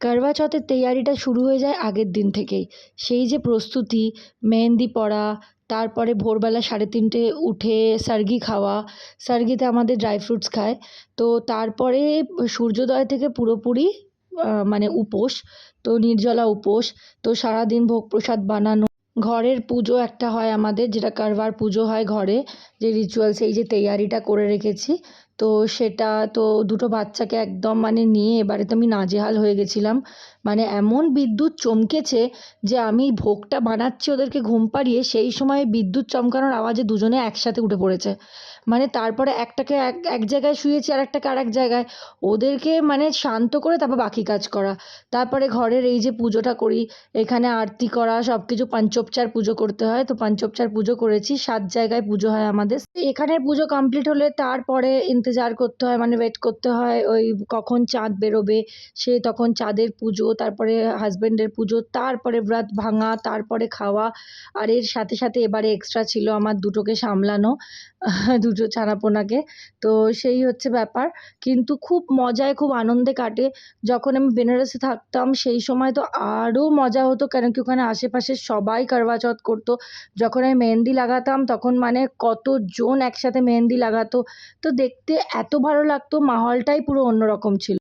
করবা চৌথের তৈয়ারিটা শুরু হয়ে যায় আগের দিন থেকেই। সেই যে প্রস্তুতি, মেহেন্দি পরা, তারপরে ভোরবেলা 3:30 উঠে সার্গি খাওয়া। সার্গিতে আমাদের ড্রাই ফ্রুটস খায়। তো তারপরে সূর্যোদয় থেকে পুরোপুরি মানে উপোস। তো নির্জলা উপোস। তো সারাদিন ভোগ প্রসাদ বানানো। ঘরের পুজো একটা হয় আমাদের, যেটা করবার পুজো হয় ঘরে, যে রিচুয়ালস এই যে তৈয়ারিটা করে রেখেছি। তো সেটা তো দুটো বাচ্চাকে একদম মানে নিয়ে এবারে তো আমি নাজেহাল হয়ে গেছিলাম। মানে এমন বিদ্যুৎ চমকেছে যে আমি ভোগটা বানাচ্ছি ওদেরকে ঘুম পাড়িয়ে, সেই সময় বিদ্যুৎ চমকানোর আওয়াজে দুজনে একসাথে উঠে পড়েছে। মানে তারপরে একটাকে এক জায়গায় শুইয়েছি, আর একটাকে আরেক জায়গায়। ওদেরকে মানে শান্ত করে তারপর বাকি কাজ করা। তারপরে ঘরের এই যে পুজোটা করি, এখানে আরতি করা, সব কিছু পঞ্চোপচার পুজো করতে হয়। তো পঞ্চোপচার পুজো করেছি, 7 জায়গায় পুজো হয় আমাদের। এখানের পুজো কমপ্লিট হলে তারপরে ইন্তজার করতে হয়, মানে ওয়েট করতে হয় ওই কখন চাঁদ বেরোবে। সে তখন চাঁদের পুজো, তারপরে হাজব্যান্ডের পুজো, তারপরে ব্রত ভাঙা, তারপরে খাওয়া। আর এর সাথে সাথে এবারে এক্সট্রা ছিল আমার দুটোকে সামলানো, দুটো ছানাপোনাকে। তো সেই হচ্ছে ব্যাপার। কিন্তু খুব মজায় খুব আনন্দে কাটে। যখন আমি বেনারসে থাকতাম সেই সময় তো আরও মজা হতো, কেন কি ওখানে আশেপাশে সবাই করবা চৌথ করতো। যখন আমি মেহেন্দি লাগাতাম তখন মানে কতজন একসাথে মেহেন্দি লাগাতো। তো দেখতে এত ভালো লাগতো, মাহলটাই পুরো অন্যরকম ছিল।